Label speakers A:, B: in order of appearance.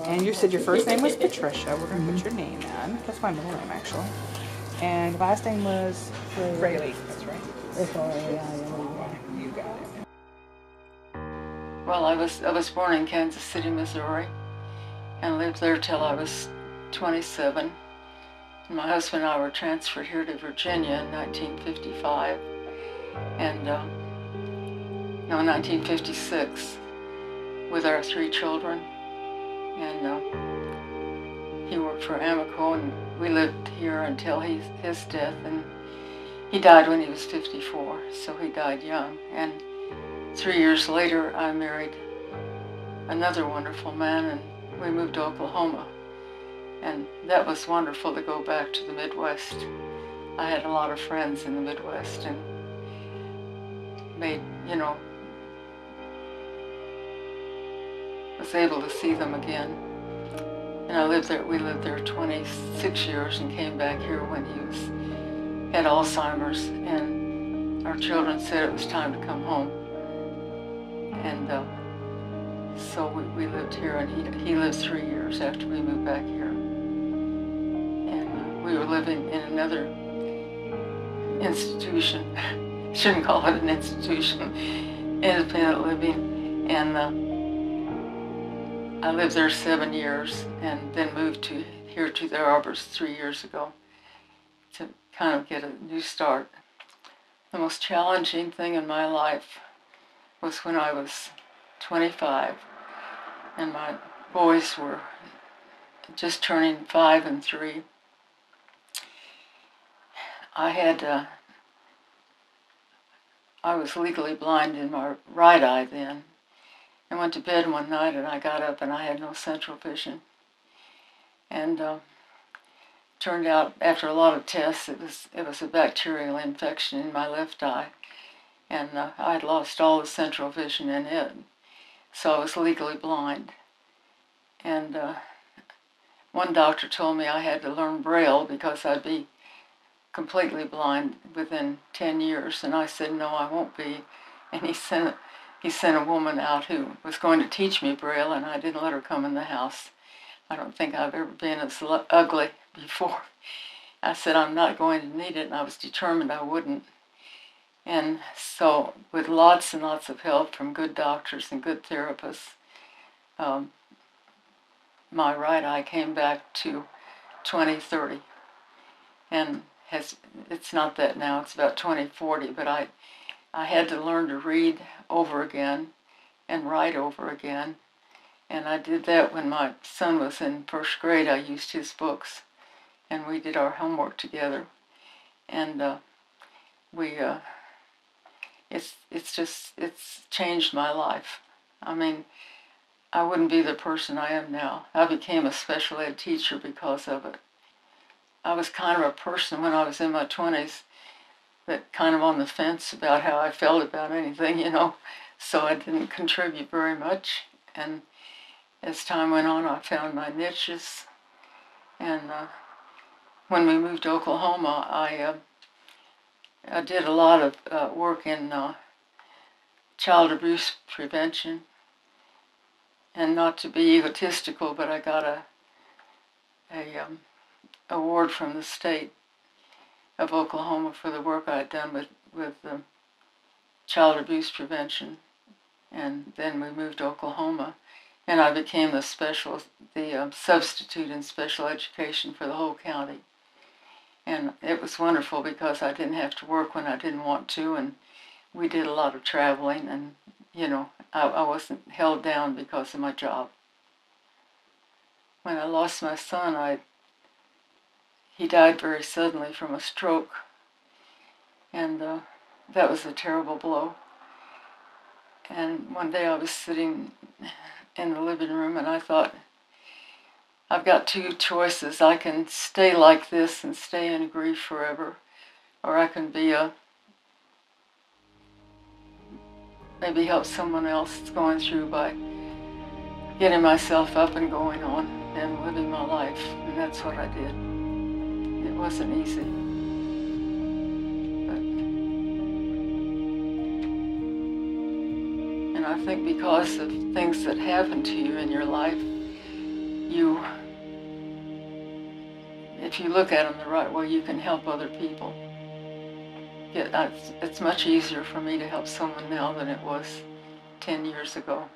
A: And you said your first name was Patricia. We're going to put your name in. That's my middle name, actually. And last name was Frailey. That's right. You got it.
B: Well, I was born in Kansas City, Missouri, and lived there till I was 27. And my husband and I were transferred here to Virginia in 1955, and no, 1956, with our 3 children. And he worked for Amoco, and we lived here until his death, and he died when he was 54, so he died young. And 3 years later, I married another wonderful man, and we moved to Oklahoma. And that was wonderful to go back to the Midwest. I had a lot of friends in the Midwest, and made, was able to see them again. And we lived there 26 years and came back here when he had Alzheimer's, and our children said it was time to come home. And so we lived here, and he lived 3 years after we moved back here. And we were living in another institution, shouldn't call it an institution, independent living, and I lived there 7 years and then moved here to the Arbors 3 years ago to kind of get a new start. The most challenging thing in my life was when I was 25 and my boys were just turning 5 and 3. I was legally blind in my right eye then. I went to bed one night and I got up and I had no central vision. And turned out after a lot of tests it was a bacterial infection in my left eye, and I had lost all the central vision in it, so I was legally blind. And one doctor told me I had to learn Braille because I'd be completely blind within 10 years, and I said no, I won't be. And he sent a woman out who was going to teach me Braille, and I didn't let her come in the house. I don't think I've ever been as ugly before. I said I'm not going to need it, and I was determined I wouldn't. And so with lots and lots of help from good doctors and good therapists, my right eye came back to 20/30. And it's not that now, it's about 20/40, but I had to learn to read over again and write over again. And I did that when my son was in 1st grade. I used his books, and we did our homework together. And it's changed my life. I mean, I wouldn't be the person I am now. I became a special ed teacher because of it. I was kind of a person when I was in my 20s that kind of on the fence about how I felt about anything, so I didn't contribute very much. And as time went on, I found my niches. And when we moved to Oklahoma, I did a lot of work in child abuse prevention. And not to be egotistical, but I got a award from the state of Oklahoma for the work I had done with child abuse prevention. And then we moved to Oklahoma, and I became the substitute in special education for the whole county. And it was wonderful because I didn't have to work when I didn't want to, and we did a lot of traveling, and I wasn't held down because of my job. When I lost my son, he died very suddenly from a stroke, and that was a terrible blow. And one day I was sitting in the living room and I thought, I've got 2 choices. I can stay like this and stay in grief forever, or I can be maybe help someone else that's going through by getting myself up and going on and living my life. And that's what I did. It wasn't easy. And I think because of things that happen to you in your life, if you look at them the right way, you can help other people. It's much easier for me to help someone now than it was 10 years ago.